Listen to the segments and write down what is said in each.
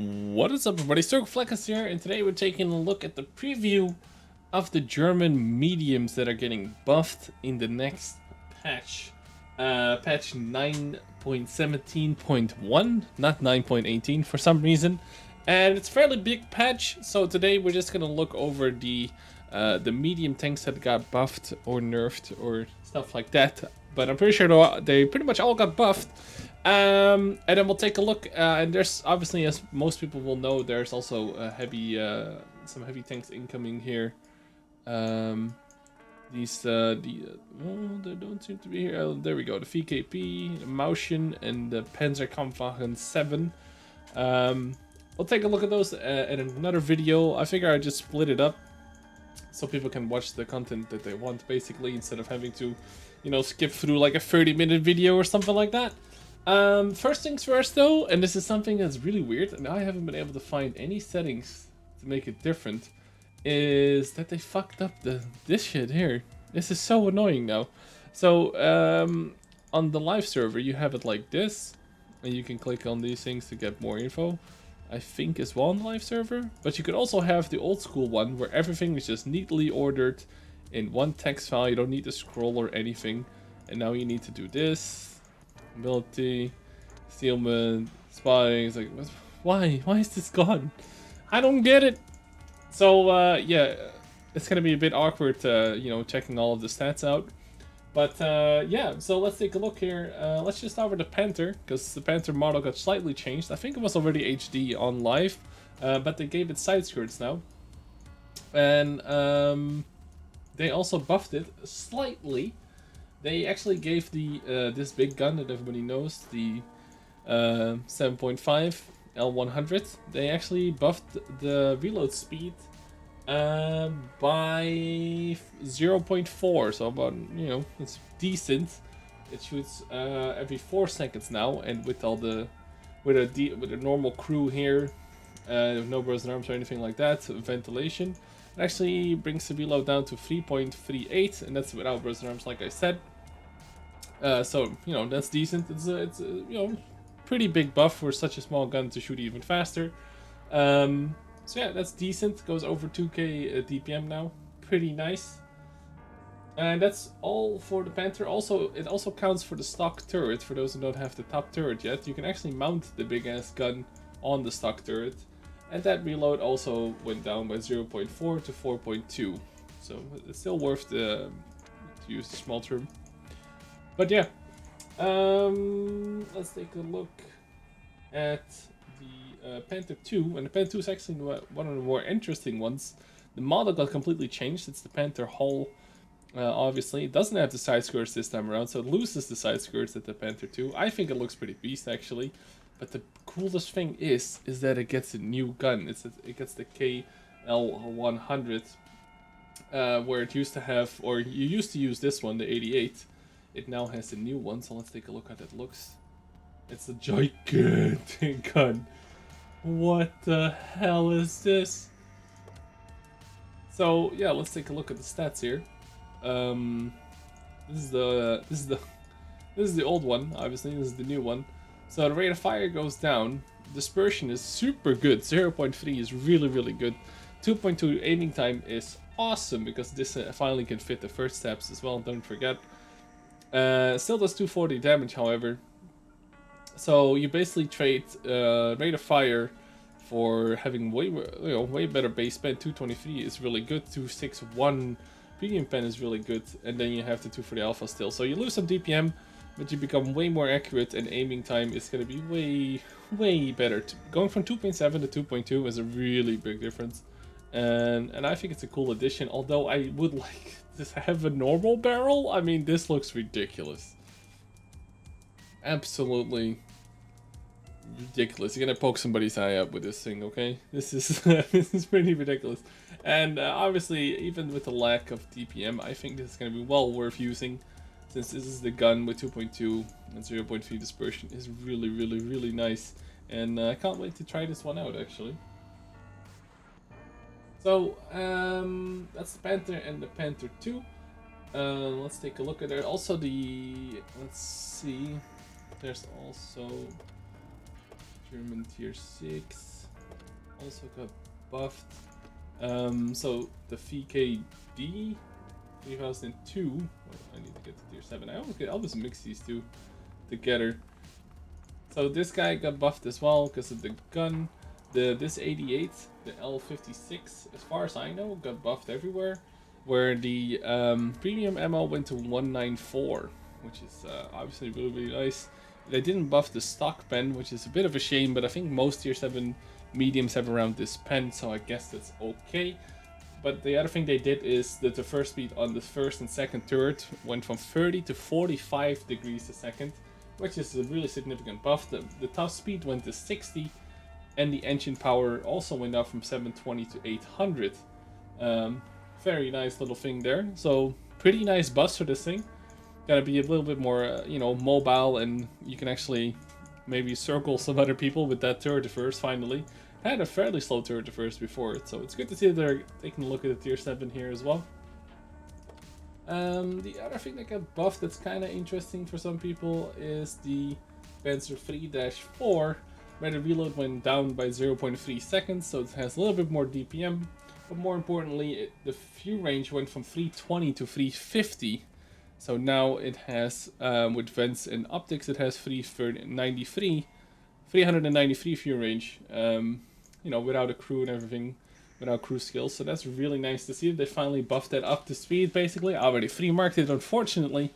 What is up, everybody? Circon here, and today we're taking a look at the preview of the German mediums that are getting buffed in the next patch. Patch 9.17.1, not 9.18 for some reason. And it's a fairly big patch, so today we're just gonna look over the medium tanks that got buffed or nerfed or stuff like that. But I'm pretty sure they pretty much all got buffed. And then we'll take a look, and there's obviously, as most people will know, there's also some heavy tanks incoming here. Well, they don't seem to be here. Oh, there we go, the VKP, the Mauschen, and the Panzer VII. We'll take a look at those in another video. I figure I just split it up so people can watch the content that they want, basically, instead of having to, skip through like a 30-minute video or something like that. First things first though, and this is something that's really weird, and I haven't been able to find any settings to make it different, is that they fucked up this shit here. This is so annoying now. So, on the live server, you have it like this, and you can click on these things to get more info. I think as well on the live server, but you could also have the old school one where everything is just neatly ordered in one text file. You don't need to scroll or anything, and now you need to do this. Ability, concealment, spying. It's like, why is this gone? I don't get it. So yeah, it's gonna be a bit awkward, checking all of the stats out. But yeah, so let's take a look here. Let's just start with the Panther, because the Panther model got slightly changed. I think it was already HD on live, but they gave it side skirts now, and they also buffed it slightly. They actually gave the this big gun that everybody knows, the 7.5 L100. They actually buffed the reload speed by 0.4, so about, it's decent. It shoots every 4 seconds now, and with a normal crew here, no burst arms or anything like that, ventilation, it actually brings the reload down to 3.38, and that's without burst arms, like I said. So, that's decent. It's a pretty big buff for such a small gun to shoot even faster. So yeah, that's decent. Goes over 2k DPM now. Pretty nice. And that's all for the Panther. Also, it also counts for the stock turret. For those who don't have the top turret yet, you can actually mount the big ass gun on the stock turret. And that reload also went down by 0.4 to 4.2. So it's still worth to use the small turret. But yeah, let's take a look at the Panther II, and the Panther II is actually one of the more interesting ones. The model got completely changed. It's the Panther hull, obviously. It doesn't have the side skirts this time around, so it loses the side skirts at the Panther II. I think it looks pretty beast, actually. But the coolest thing is that it gets a new gun. It gets the KL100, where it used to have, or you used to use this one, the 88. It now has a new one, so let's take a look at how it looks. It's a gigantic gun. What the hell is this? So yeah, let's take a look at the stats here. This is the old one, obviously. This is the new one. So the rate of fire goes down. Dispersion is super good. 0.3 is really good. 2.2 aiming time is awesome, because this finally can fit the first steps as well. Don't forget. Still does 240 damage, however. So you basically trade rate of fire for having way better base pen. 223 is really good. 261 premium pen is really good, and then you have the 240 alpha still. So you lose some DPM, but you become way more accurate, and aiming time is going to be way better. Going from 2.7 to 2.2 is a really big difference, and I think it's a cool addition. Although I would like to have a normal barrel. I mean, this looks ridiculous. Absolutely ridiculous. You're gonna poke somebody's eye out with this thing, okay? This is this is pretty ridiculous. And obviously, even with the lack of DPM, I think this is gonna be well worth using, since this is the gun with 2.2 and 0.3 dispersion. Is really nice, and I can't wait to try this one out, actually. So that's the Panther and the Panther II. Let's take a look at it. Also let's see, there's also German tier 6. also got buffed. So the VKD 3002. Oh, I need to get to tier 7. I always mix these two together. So this guy got buffed as well because of the gun. This 88, the L56, as far as I know, got buffed everywhere. Where the premium ammo went to 194, which is obviously really nice. They didn't buff the stock pen, which is a bit of a shame, but I think most tier 7 mediums have around this pen, so I guess that's okay. But the other thing they did is that the first speed on the first and second turret went from 30 to 45 degrees a second, which is a really significant buff. The top speed went to 60, and the engine power also went up from 720 to 800. Very nice little thing there. So pretty nice buffs for this thing. Gotta be a little bit more, you know, mobile, and you can actually maybe circle some other people with that turret first. Finally, had a fairly slow turret first before it, so it's good to see that they're taking a look at the tier 7 here as well. The other thing that got buffed that's kind of interesting for some people is the Panzer III-4, where the reload went down by 0.3 seconds, so it has a little bit more DPM. But more importantly, the fuel range went from 320 to 350. So now it has, with vents and optics, it has 393 fuel range. You know, without a crew and everything, without crew skills. So that's really nice to see. They finally buffed that up to speed, basically. I already free marked it, unfortunately.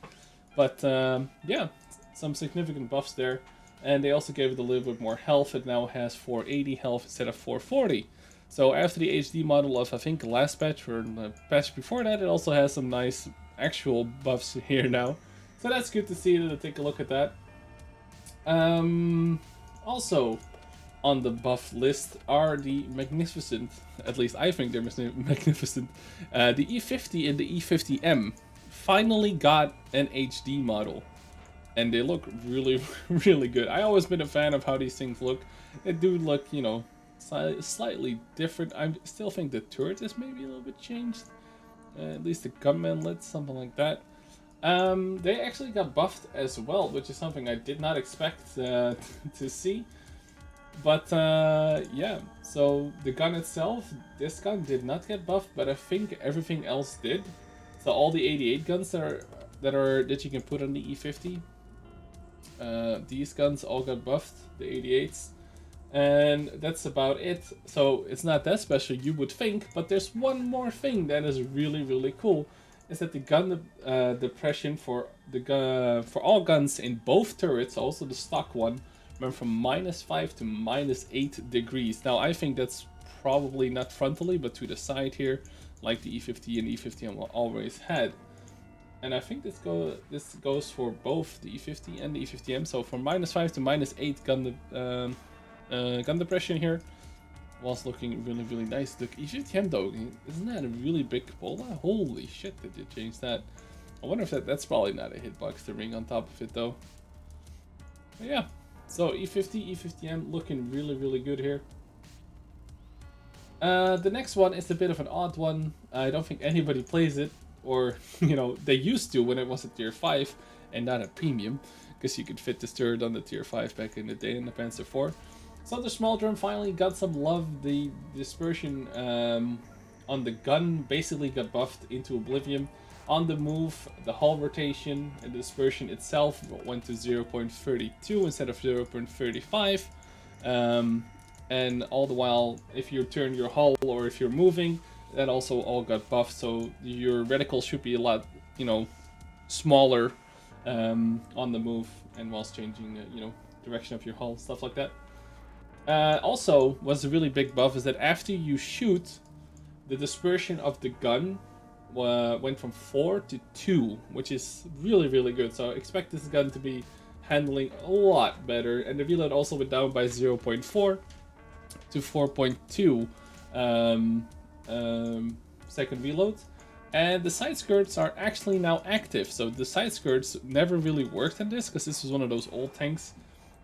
But yeah, some significant buffs there. And they also gave it a little bit more health. It now has 480 health instead of 440. So after the HD model of, I think, the last patch or the patch before that, it also has some nice actual buffs here now. So that's good to see. To take a look at that. Also on the buff list are the magnificent, at least I think they're magnificent, the E50 and the E50M finally got an HD model. And they look really, really good. I always been a fan of how these things look. They do look, you know, slightly different. I still think the turret is maybe a little bit changed. At least the gunman lit, something like that. They actually got buffed as well, which is something I did not expect to see. But yeah, so the gun itself, this gun did not get buffed, but I think everything else did. So all the 88 guns that you can put on the E50, these guns all got buffed, the 88s. And that's about it. So it's not that special, you would think, but there's one more thing that is really, really cool. Is that the gun depression for all guns in both turrets, also the stock one, went from -5 to -8 degrees. Now I think that's probably not frontally, but to the side here, like the E50 and E50M always had. And I think this goes for both the E50 and the E50M. So from -5 to -8 gun depression here, was looking really, really nice. The E50M though, isn't that a really big bola? Holy shit, did you change that? I wonder if that's probably not a hitbox, the ring on top of it though. But yeah, so E50, E50M looking really, really good here. The next one is a bit of an odd one. I don't think anybody plays it, or you know, they used to when it was a tier 5 and not a premium, because you could fit this turret on the tier 5 back in the day in the Panzer IV. So the small drum finally got some love. The dispersion on the gun basically got buffed into oblivion. On the move, the hull rotation and the dispersion itself went to 0.32 instead of 0.35. And all the while, if you turn your hull or if you're moving, that also all got buffed. So your reticle should be a lot, you know, smaller on the move and whilst changing, you know, direction of your hull, stuff like that. Also, what's a really big buff is that after you shoot, the dispersion of the gun went from 4 to 2, which is really, really good. So expect this gun to be handling a lot better. And the reload also went down by 0.4 to 4.2 second reload. And the side skirts are actually now active. So the side skirts never really worked on this, because this was one of those old tanks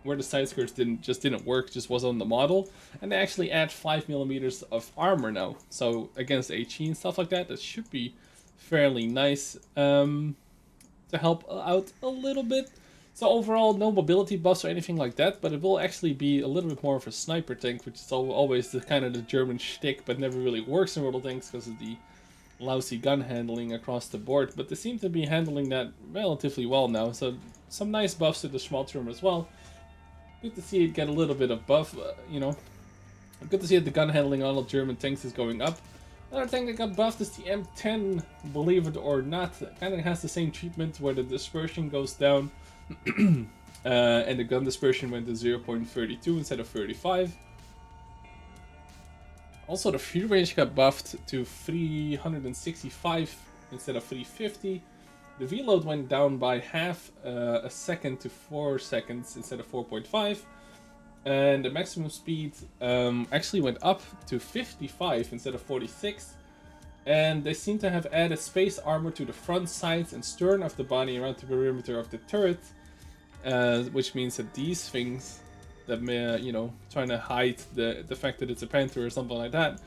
where the side skirts didn't work, just was on the model. And they actually add 5mm of armor now. So against HE and stuff like that, that should be fairly nice to help out a little bit. So overall, no mobility buffs or anything like that, but it will actually be a little bit more of a sniper tank, which is always the kind of the German shtick, but never really works in World of Tanks because of the lousy gun handling across the board. But they seem to be handling that relatively well now, so some nice buffs to the Schmalzturm as well. Good to see it get a little bit of buff, you know. Good to see that the gun handling on all German tanks is going up. Another tank that got buffed is the M10, believe it or not. It kind of has the same treatment where the dispersion goes down. And the gun dispersion went to 0.32 instead of 35. Also, the fuel range got buffed to 365 instead of 350. The reload went down by half a second to 4 seconds instead of 4.5. And the maximum speed actually went up to 55 instead of 46. And they seem to have added space armor to the front sides and stern of the body around the perimeter of the turret. Which means that these things that may, you know, trying to hide the fact that it's a Panther or something like that,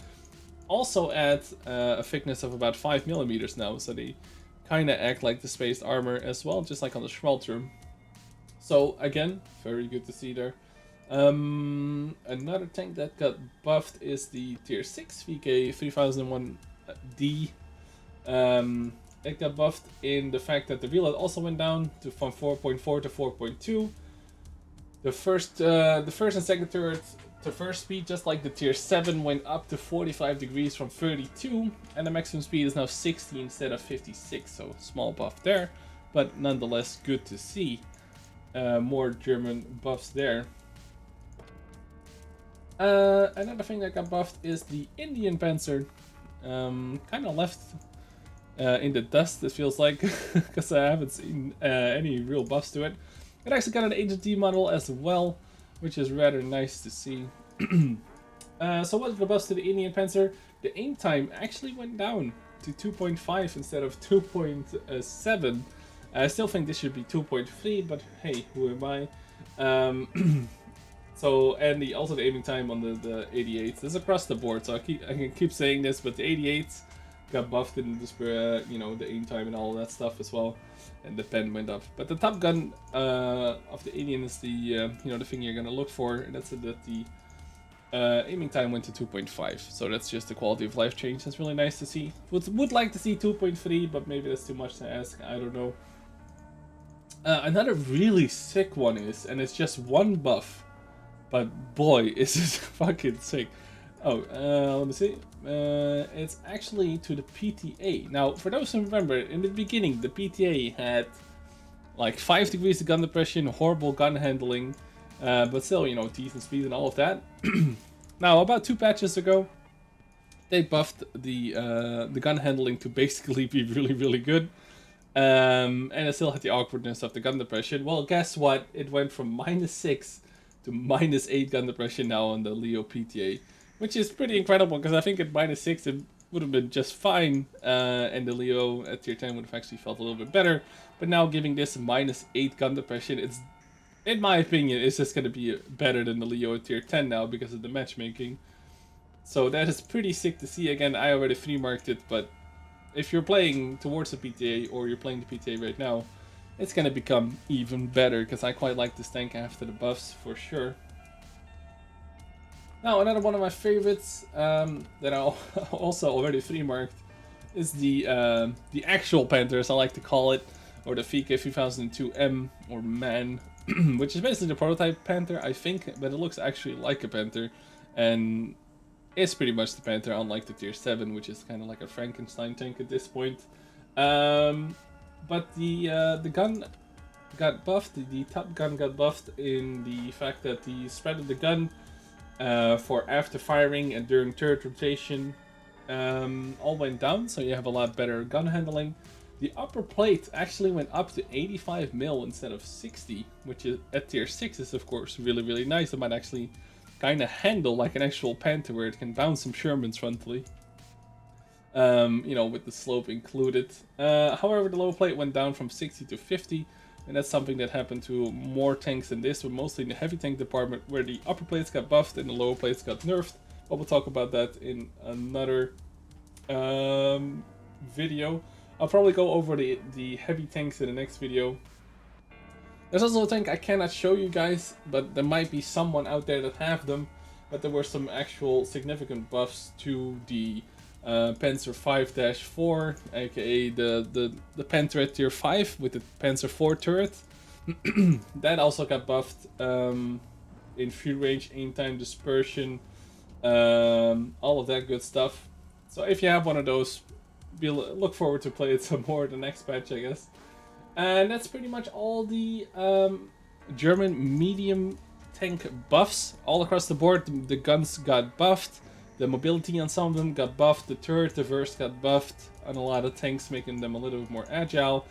also add a thickness of about 5 millimeters now. So they kind of act like the spaced armor as well, just like on the Schmalzturm. So again, very good to see there. Another tank that got buffed is the Tier 6 VK 3001D. It got buffed in the fact that the reload also went down from 4.4 to 4.2. The first and second turret to first speed, just like the Tier 7, went up to 45 degrees from 32, and the maximum speed is now 60 instead of 56, so small buff there, but nonetheless good to see. More German buffs there. Another thing that got buffed is the Indien-Panzer. Kind of left in the dust, it feels like, because I haven't seen any real buffs to it. It actually got an HT model as well, which is rather nice to see. So what are the buffs to the Indien-Panzer? The aim time actually went down to 2.5 instead of 2.7. I still think this should be 2.3, but hey, who am I? So, and also the aiming time on the 88s. This is across the board, so I can keep saying this, but the 88s got buffed in the you know, the aim time and all that stuff as well, and the pen went up. But the top gun of the Indien is the you know, the thing you're gonna look for, and that's that the aiming time went to 2.5. So that's just the quality of life change. That's really nice to see. Would like to see 2.3, but maybe that's too much to ask. I don't know. Another really sick one is, and it's just one buff. But boy, is this fucking sick. Oh, let me see. It's actually to the PTA. Now, for those who remember, in the beginning, the PTA had like 5 degrees of gun depression, horrible gun handling, but still, you know, decent speed and all of that. Now, about 2 patches ago, they buffed the gun handling to basically be really, really good. And it still had the awkwardness of the gun depression. Well, guess what? It went from -6 to -8 gun depression now on the Leo PTA, which is pretty incredible because I think at -6 it would have been just fine, and the Leo at tier 10 would have actually felt a little bit better. But now giving this -8 gun depression, it's, in my opinion, it's just going to be better than the Leo at tier 10 now because of the matchmaking. So that is pretty sick to see. Again, I already free marked it, but if you're playing towards the PTA or you're playing the PTA right now, it's gonna become even better because I quite like this tank after the buffs for sure. Now another one of my favorites that I also already free marked is the actual Panther, as I like to call it, or the VK 3002M or MAN, which is basically the prototype Panther, I think, but it looks actually like a Panther, and it's pretty much the Panther, unlike the tier 7, which is kind of like a Frankenstein tank at this point. But the gun got buffed, the top gun got buffed in the fact that the spread of the gun for after firing and during turret rotation all went down, so you have a lot better gun handling. The upper plate actually went up to 85 mil instead of 60, which is at tier 6 is of course really, really nice. It might actually kind of handle like an actual Panther where it can bounce some Shermans frontally. You know, with the slope included. However, the lower plate went down from 60 to 50, and that's something that happened to more tanks than this, but mostly in the heavy tank department, where the upper plates got buffed and the lower plates got nerfed. But we'll talk about that in another video. I'll probably go over the heavy tanks in the next video. There's also a tank I cannot show you guys, but there might be someone out there that have them. But there were some actual significant buffs to the Panzer V-4, aka the Panther at tier 5 with the Panzer IV turret. That also got buffed in free range, aim time, dispersion, all of that good stuff. So if you have one of those, look forward to play it some more the next patch, I guess. And that's pretty much all the German medium tank buffs all across the board. The guns got buffed, the mobility on some of them got buffed, the turret, the verse got buffed on a lot of tanks, making them a little bit more agile.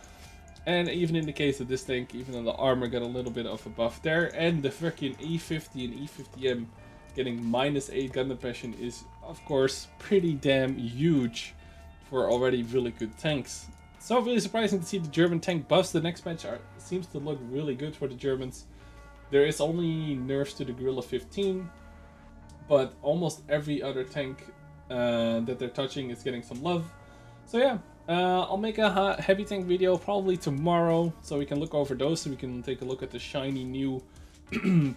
And even in the case of this tank, even though the armor got a little bit of a buff there, and the freaking E50 and E50M getting -8 gun depression is, of course, pretty damn huge for already really good tanks. So really surprising to see the German tank buffs. The next patch seems to look really good for the Germans. There is only nerfs to the Guerrilla 15, but almost every other tank that they're touching is getting some love. So yeah, I'll make a heavy tank video probably tomorrow, so we can look over those, so we can take a look at the shiny new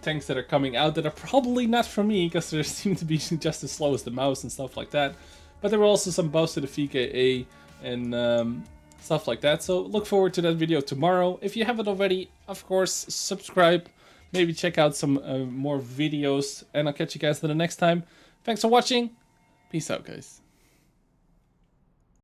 tanks that are coming out that are probably not for me, because they seem to be just as slow as the mouse and stuff like that. But there were also some buffs to the VKA and stuff like that, so look forward to that video tomorrow. If you haven't already, of course, subscribe, maybe check out some more videos, and I'll catch you guys the next time. Thanks for watching, peace out guys.